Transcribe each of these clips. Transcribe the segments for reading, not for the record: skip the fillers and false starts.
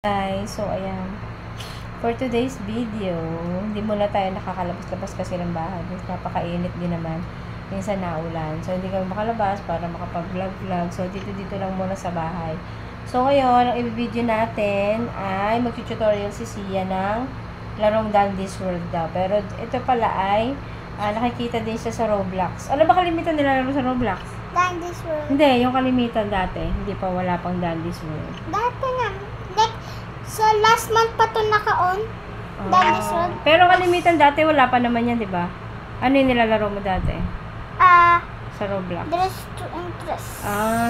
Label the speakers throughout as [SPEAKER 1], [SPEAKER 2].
[SPEAKER 1] Guys, so ayan. For today's video, hindi muna tayo nakakalabas-labas kasi ng bahay. Napakainit din naman. Minsan naulan. So, hindi kami makalabas para makapag-vlog-vlog. So, dito lang muna sa bahay. So, ngayon, ang i-video natin ay mag-tutorial si Sia ng larong Dandy's World daw. Pero, ito pala ay nakikita din siya sa Roblox. Ano ba kalimitan nila laro sa Roblox?
[SPEAKER 2] Dandy's World.
[SPEAKER 1] Hindi, yung kalimitan dati. Hindi pa wala pang Dandy's World.
[SPEAKER 2] Dati nga. So, last month pa ito naka-on. Dandy's World.
[SPEAKER 1] Pero kalimitan dati, wala pa naman yan, di ba? Ano yung nilalaro mo dati? Sa Roblox.
[SPEAKER 2] Dress to Impress.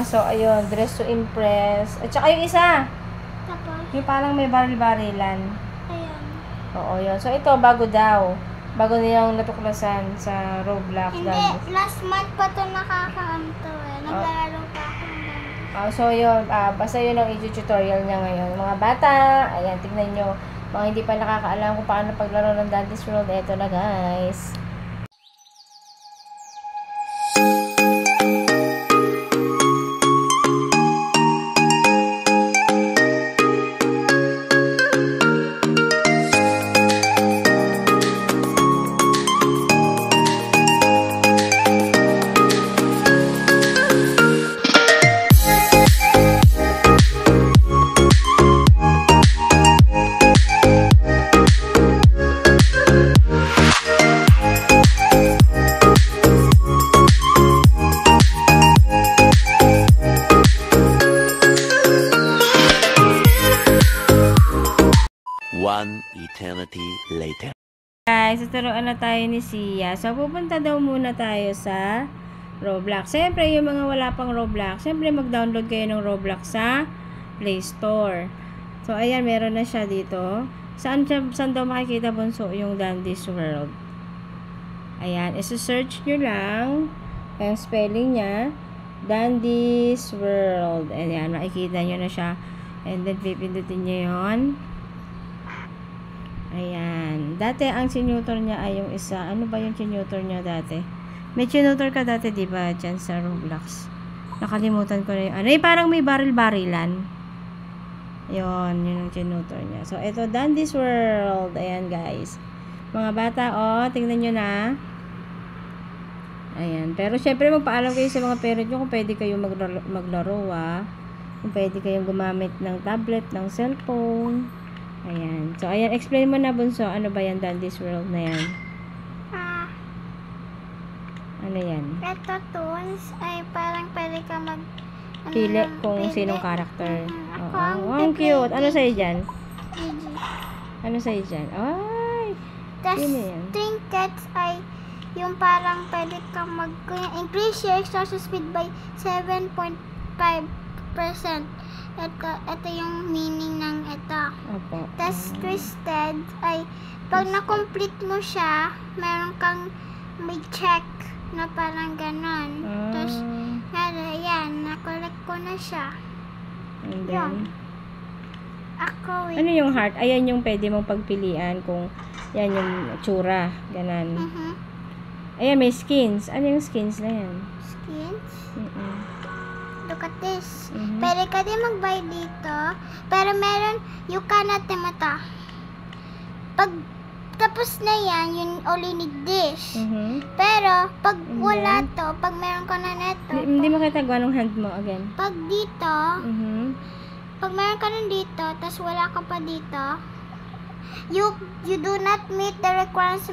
[SPEAKER 1] So, ayun. Dress to Impress. At saka yung isa.
[SPEAKER 2] Tapos,
[SPEAKER 1] Yung parang may baril-barilan.
[SPEAKER 2] ayun.
[SPEAKER 1] Oo, yun. So, ito, bago daw. Bago nilang natuklasan sa Roblox.
[SPEAKER 2] Hindi, last month pa ito nakaka-on to eh. Naglalaro pa ako ng Dandy.
[SPEAKER 1] So, yun. Basta yun ang tutorial niya ngayon. Mga bata, ayan, tignan nyo. Mga hindi pa nakakaalam kung paano paglaro ng Dandy's World. Eto na, guys.
[SPEAKER 3] One eternity later.
[SPEAKER 1] Guys, tuturuan na tayo ni Sia. So, pupunta daw muna tayo sa Roblox. Siyempre, yung mga wala pang Roblox, siyempre mag-download kayo ng Roblox sa Play Store. So, ayan, meron na siya dito. Saan daw makikita, bunso, yung Dandy's World? Ayan, isa-search nyo lang. Yung spelling niya, Dandy's World. Ayan, makikita nyo na siya. And then, pipindutin nyo yun. Ayan. Dati, ang sinutor niya ay yung isa. Ano ba yung sinutor niya dati? May sinutor ka dati, diba? Diyan sa Roblox. Nakalimutan ko na yung ano. Parang may baril-barilan. Yun yung sinutor niya. So, ito, Dandy's World. Ayan, guys. Mga bata, tingnan nyo na. Ayan. Pero, syempre, magpaalam kayo sa mga parent nyo kung pwede kayo maglaro, Kung pwede kayong gumamit ng tablet, ng cellphone. Ayan. So, ayan. Explain mo na, bunso. Ano ba yan, Dandy's World na yan? Ano yan?
[SPEAKER 2] Ito tools ay parang pwede ka
[SPEAKER 1] Pili kung sinong character.
[SPEAKER 2] Ako
[SPEAKER 1] ang cute. Ano sa'yo dyan?
[SPEAKER 2] Gigi.
[SPEAKER 1] Ano sa'yo dyan? Ay!
[SPEAKER 2] Tapos,
[SPEAKER 1] Sino yan?
[SPEAKER 2] trinkets ay yung parang pwede ka increase your extraction speed by 7.5%. Ito yung meaning ng ito.
[SPEAKER 1] Opo.
[SPEAKER 2] Tapos, twisted ay pag na-complete mo siya, meron kang may check na parang ganon. Tapos, yan, na-collect ko na siya.
[SPEAKER 1] And then,
[SPEAKER 2] Yun. Ako,
[SPEAKER 1] ano yung heart? Ayan yung pwede mong pagpilian kung yan yung tsura. Ganon. Ayan, may skins. Ano yung skins na yan?
[SPEAKER 2] Skins. Look at this.
[SPEAKER 1] Mhm.
[SPEAKER 2] Pwede ka din mag-buy dito. Pero meron, you cannot mata. Pag tapos na yan, you only need this. Pero, pag wala to, pag meron ka na neto,
[SPEAKER 1] Hindi mo kita gawa ng hand mo again.
[SPEAKER 2] pag dito, pag meron ka na dito, tapos wala ka pa dito, you do not meet the requirements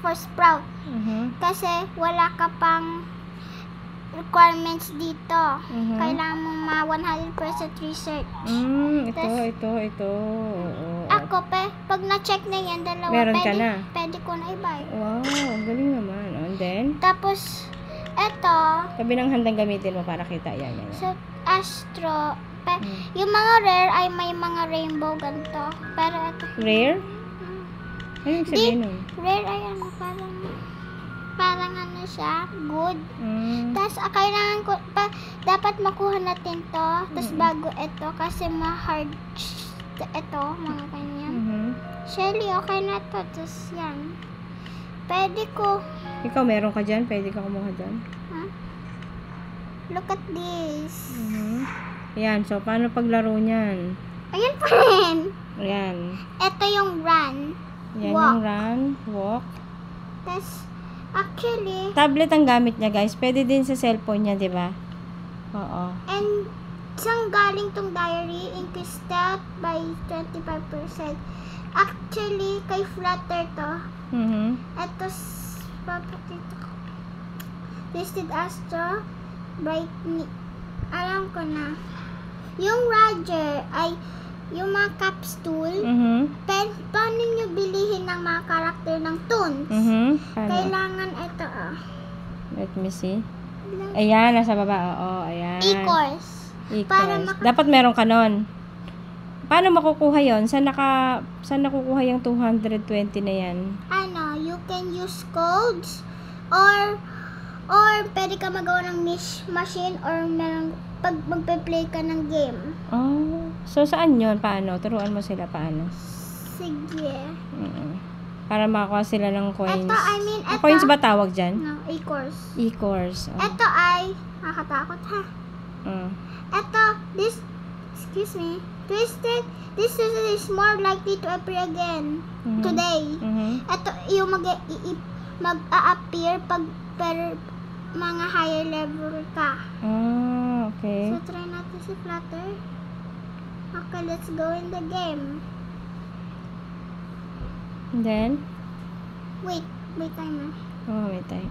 [SPEAKER 2] for Sprout. Kasi wala ka pang requirements dito. Kailangan mo 100% research.
[SPEAKER 1] Ito. Oo.
[SPEAKER 2] Ako, pag na-check na yan, dalawa,
[SPEAKER 1] Meron ka na?
[SPEAKER 2] Pwede ko na i-buy.
[SPEAKER 1] Wow, ang galing naman. And then,
[SPEAKER 2] Tapos, eto,
[SPEAKER 1] sabi ng handang gamitin mo para kita yan.
[SPEAKER 2] sa Astro, yung mga rare ay may mga rainbow ganito. Pero eto,
[SPEAKER 1] Rare? Ano yung sabihin nun?
[SPEAKER 2] rare ay ano, parang ano siya, good. Tapos, kailangan ko, dapat makuha natin to. Tapos, bago ito, kasi ma-hard ito, mga ganyan. Shelly, okay na to. Tapos, yan. Pwede ko.
[SPEAKER 1] Ikaw, meron ka dyan? Pwede ka kumuha dyan?
[SPEAKER 2] Look at this.
[SPEAKER 1] Ayan, so paano paglaro niyan?
[SPEAKER 2] Ayan pa rin.
[SPEAKER 1] Ayan.
[SPEAKER 2] Ito yung run.
[SPEAKER 1] Yan
[SPEAKER 2] Walk.
[SPEAKER 1] yung run, walk.
[SPEAKER 2] Tapos, actually,
[SPEAKER 1] Tablet ang gamit niya, guys. Pwede din sa cellphone niya, di ba? Oo.
[SPEAKER 2] and saan galing tong diary? Increase stealth by 25%. Actually, kay Flutter to. Ito, papakita ko. Twisted Astro, Brightness. Alam ko na. Yung Roger ay yung mga caps tool. Paano nyo bilihin ng mga karakter ng toons?
[SPEAKER 1] Paano?
[SPEAKER 2] Kailangan ito,
[SPEAKER 1] Let me see. Ayan, nasa baba. Oo, ayan.
[SPEAKER 2] E-course. Para
[SPEAKER 1] E-course. Dapat meron ka nun. Paano makukuha yon? Saan nakukuha yung 220 na yan?
[SPEAKER 2] Ano, you can use codes or pwede ka magawa ng machine or pag magpe-play ka ng game.
[SPEAKER 1] Oh. So, saan yun? Paano? Turuan mo sila paano?
[SPEAKER 2] Sige.
[SPEAKER 1] Para makakuha sila ng coins.
[SPEAKER 2] Ito.
[SPEAKER 1] Coins ba tawag dyan?
[SPEAKER 2] No, e-course.
[SPEAKER 1] E-course. Oh.
[SPEAKER 2] Ito ay, nakakatakot ha. Ito, excuse me, Twisted is more likely to appear again today. Ito, yung mag-a-appear pag per mga higher level ka.
[SPEAKER 1] Okay.
[SPEAKER 2] So, try natin si Flutter. Okay, let's go in the game.
[SPEAKER 1] And then?
[SPEAKER 2] Wait timer.
[SPEAKER 1] Oh, may time.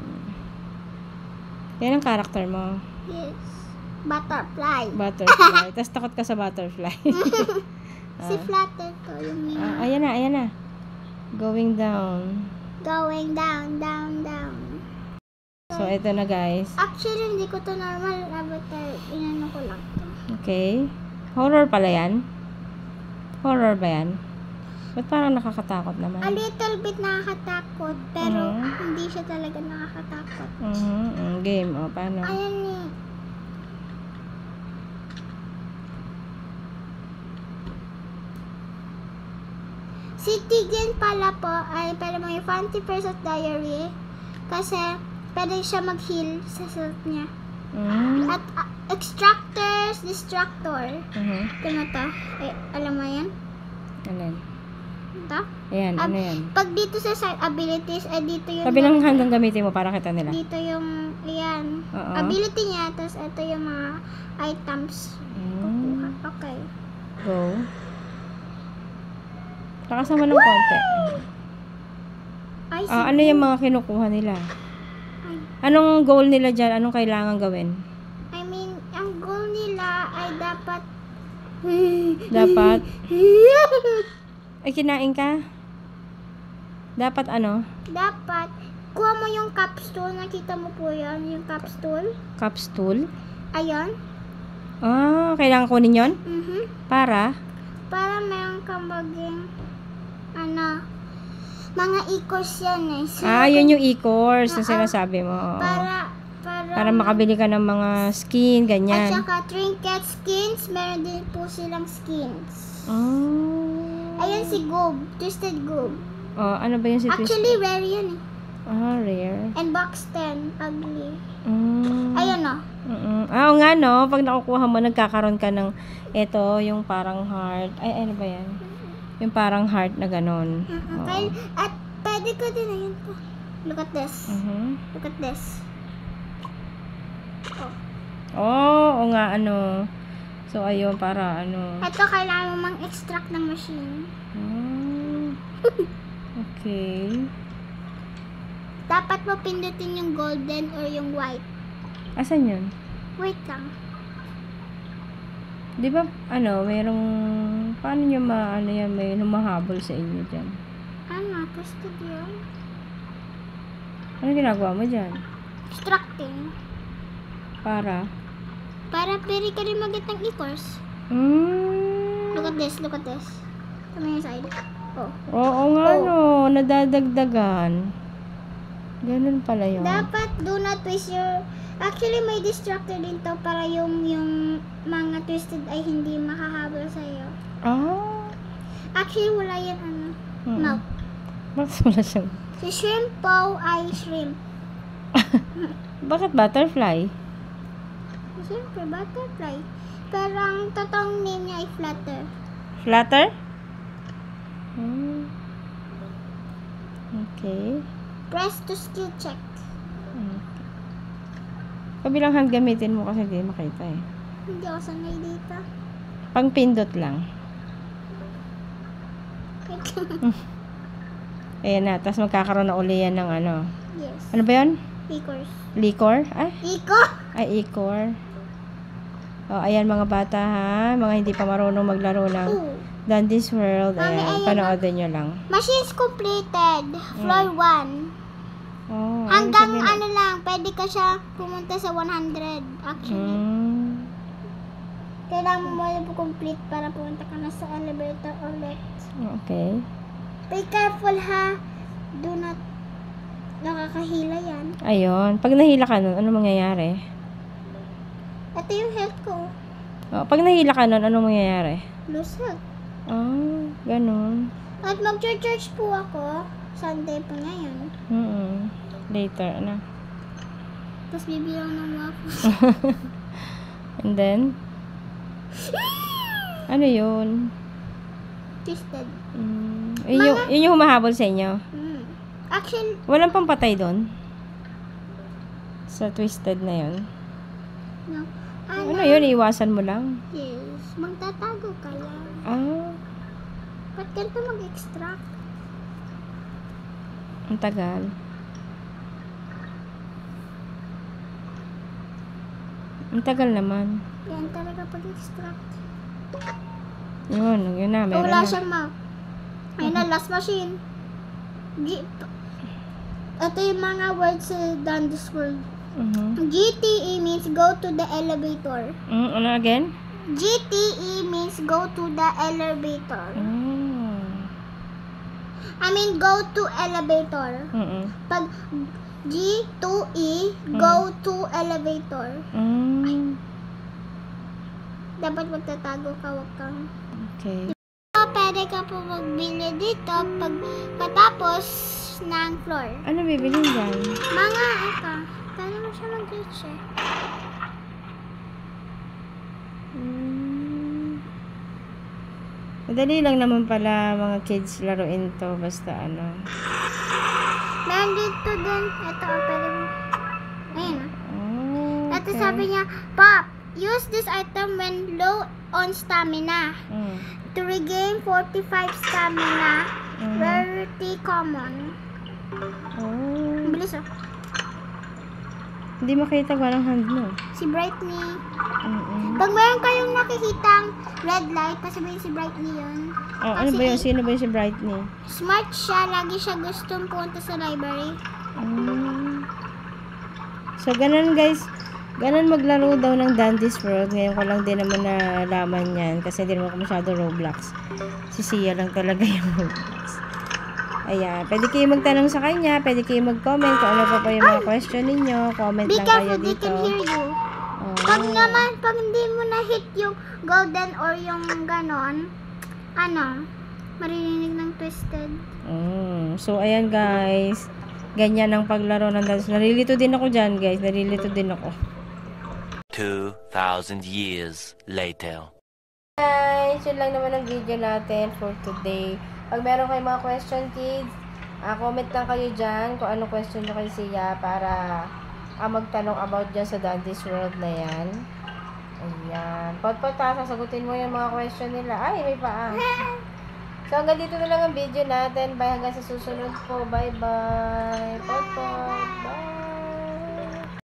[SPEAKER 1] Yan ang character mo.
[SPEAKER 2] Yes. Butterfly.
[SPEAKER 1] Butterfly. Tapos takot ka sa butterfly.
[SPEAKER 2] Si Flutter to, yung mini.
[SPEAKER 1] Ayan na. Going down.
[SPEAKER 2] Going down.
[SPEAKER 1] So, ito na, guys.
[SPEAKER 2] Actually, hindi ko to normal avatar. Inano ko lang to.
[SPEAKER 1] Okay. Horror pala yan? Horror ba yan? Ba't parang nakakatakot naman?
[SPEAKER 2] A little bit nakakatakot, pero hindi siya talaga nakakatakot.
[SPEAKER 1] Game. O, paano?
[SPEAKER 2] Ayan eh. Si Tigen pala po ay pwede mo yung Fancy First Diary kasi pwede siya mag-heal sa self niya. At Extractors, Distractor. Ano to? Alam mo yan?
[SPEAKER 1] Alin?
[SPEAKER 2] Ito?
[SPEAKER 1] Ayan, ano yan?
[SPEAKER 2] Pag dito sa side abilities, dito yung...
[SPEAKER 1] Sabi ng hanggang gamitin mo para kita nila.
[SPEAKER 2] Dito yung, ayan. Ability niya, tapos ito yung mga items. Kukuha. Okay.
[SPEAKER 1] Go. Lakasan mo ng konti.
[SPEAKER 2] Ay,
[SPEAKER 1] Ano yung mga kinukuha nila? Anong goal nila dyan? Anong kailangan gawin?
[SPEAKER 2] I mean, ang goal nila ay dapat...
[SPEAKER 1] Dapat? Ay, kinain ka? Dapat ano?
[SPEAKER 2] Dapat, kuha mo yung capsule. Nakita mo po yan, yung capsule.
[SPEAKER 1] Capsule?
[SPEAKER 2] Ayun.
[SPEAKER 1] Kailangan kunin yon? Para?
[SPEAKER 2] Para meron kang maging, mga e-course yan eh. So,
[SPEAKER 1] yun yung e-course na sinasabi mo. Oo. Para makabili ka ng mga skin,
[SPEAKER 2] At
[SPEAKER 1] ganyan.
[SPEAKER 2] saka trinket skins, meron din po silang skins. Ayan si Goob, Twisted Goob.
[SPEAKER 1] Ano ba yung si Twisted?
[SPEAKER 2] Actually, rare yan eh.
[SPEAKER 1] Rare.
[SPEAKER 2] And box 10, ugly. Ayan o.
[SPEAKER 1] Oo nga no, pag nakukuha mo, nagkakaroon ka ng yung parang heart. Ay, ano ba yan? Yung parang heart na ganon.
[SPEAKER 2] At pwede ko din, ayun po. Look at this. Look at this.
[SPEAKER 1] Oo nga, ano. So, ayun, para ano.
[SPEAKER 2] Ito, kailangan mo mang-extract ng machine.
[SPEAKER 1] Okay.
[SPEAKER 2] Dapat mo pindutin yung golden or yung white.
[SPEAKER 1] Asan yun?
[SPEAKER 2] Wait lang.
[SPEAKER 1] Di ba, mayroong, paano nyo may humahabol sa inyo dyan?
[SPEAKER 2] Twisted yun.
[SPEAKER 1] Ano ginagawa mo dyan?
[SPEAKER 2] Extracting.
[SPEAKER 1] Para
[SPEAKER 2] Pwede ka rin mag-get ng e-course. Look at this. Tama yung side.
[SPEAKER 1] Oo nga no, nadadagdagan. Ganun pala yun.
[SPEAKER 2] Dapat do not waste your... Actually, may distractor din to para yung mga twisted ay hindi makahabol sa'yo. Actually, wala yan mouth.
[SPEAKER 1] Bakit wala siyang...
[SPEAKER 2] Si shrimp po ay shrimp.
[SPEAKER 1] Bakit butterfly?
[SPEAKER 2] Siyempre, butterfly. Pero ang totoong name niya ay Flutter.
[SPEAKER 1] Flutter? Okay.
[SPEAKER 2] Press to skill check.
[SPEAKER 1] Kabilang hand gamitin mo kasi hindi makita eh.
[SPEAKER 2] Hindi ako sanay dito.
[SPEAKER 1] Pang pindot lang. Ayan na. Tapos magkakaroon na uli yan ng ano.
[SPEAKER 2] Yes.
[SPEAKER 1] Ano ba yun?
[SPEAKER 2] Speakers.
[SPEAKER 1] Liquor? Ay,
[SPEAKER 2] Iko!
[SPEAKER 1] Icor. O, ayan mga bata ha. Mga hindi pa marunong maglaro ng Dandy's World.
[SPEAKER 2] Mami,
[SPEAKER 1] Ayan,
[SPEAKER 2] ayan
[SPEAKER 1] panoodin nyo lang.
[SPEAKER 2] Machines completed. Floor 1.
[SPEAKER 1] Oh,
[SPEAKER 2] Hanggang ano lang, pwede ka siya pumunta sa 100 actually. Kailangan mo muna complete para pumunta ka na sa elevator ulit.
[SPEAKER 1] Okay.
[SPEAKER 2] Be careful ha. Do not nakakahila yan.
[SPEAKER 1] Ayun. Pag nahila ka nun, ano mangyayari?
[SPEAKER 2] Ito yung health ko.
[SPEAKER 1] Oh, pag nahila ka nun, ano mangyayari?
[SPEAKER 2] Lose health.
[SPEAKER 1] Ganun.
[SPEAKER 2] At mag-church po ako. Sunday po ngayon.
[SPEAKER 1] Later, ano?
[SPEAKER 2] Tapos bibilang ng waffles.
[SPEAKER 1] And then? Ano yun?
[SPEAKER 2] Twisted.
[SPEAKER 1] Yun yung humahabol sa inyo?
[SPEAKER 2] Actually,
[SPEAKER 1] Walang pampatay doon? Sa twisted na yun?
[SPEAKER 2] no.
[SPEAKER 1] Ano yun? Iwasan mo lang?
[SPEAKER 2] Yes. Magtatago ka lang. Ba't ganito mag-extract?
[SPEAKER 1] Ang tagal. Ang tagal naman.
[SPEAKER 2] Yan talaga pag-extract.
[SPEAKER 1] Yun na. Meron
[SPEAKER 2] Wala
[SPEAKER 1] na.
[SPEAKER 2] siyang map. Ayun na, last machine. Ito yung mga words sa Dandy's World. GTE means go to the elevator.
[SPEAKER 1] Ano again?
[SPEAKER 2] GTE means go to the elevator. I mean, go to elevator. Pag G2E, go to elevator. Dapat magtatago ka, wag kang...
[SPEAKER 1] Okay.
[SPEAKER 2] Pwede ka po magbili dito pagkatapos ng floor.
[SPEAKER 1] Ano bibilin dyan?
[SPEAKER 2] Mga ito. Pwede mo siya mag-reach eh.
[SPEAKER 1] Madali lang naman pala mga kids laruin to. Basta ano.
[SPEAKER 2] Meron dito din. Ito, pwede mo. Ayun. Ito sabi niya, Pop, use this item when low on stamina. To regain 45 stamina. Rarity common. Bilis oh.
[SPEAKER 1] Hindi makita walang hand mo.
[SPEAKER 2] Si Brightney. Pag meron kayong nakikitang red light, pasabihin si Brightney yun.
[SPEAKER 1] Ano ba yun? Sino ba yun si Brightney?
[SPEAKER 2] Smart siya. Lagi siya gustong punta sa library.
[SPEAKER 1] So, ganun guys. Ganun maglaro daw ng Dandy's World. Ngayon ko lang din naman nalaman yan. Kasi hindi naman ako masyado Roblox. Si Sia lang talaga yung Roblox. Ayan. Pwede kayo magtanong sa kanya. Pwede kayo mag-comment kung ano pa yung mga question ninyo. Comment
[SPEAKER 2] Be
[SPEAKER 1] lang kayo
[SPEAKER 2] careful, they
[SPEAKER 1] dito.
[SPEAKER 2] can hear you. Pag naman, pag hindi mo na-hit yung golden or yung ganon, maririnig ng twisted.
[SPEAKER 1] So, ayan guys. Ganyan ang paglaro ng Dandy's World. Narilito din ako dyan guys. Narilito din ako.
[SPEAKER 3] 2,000 years later.
[SPEAKER 1] Guys, yun lang naman ang video natin for today. Pag meron kayong mga question, kids, comment lang kayo dyan kung anong question nyo kay Sia para magtanong about dyan sa Dandy's World na yan. Ayan. Pot-pot sasagutin mo yung mga question nila. Ay, may paa. So, hanggang dito na lang ang video natin. Bye, hanggang sa susunod po. Bye-bye.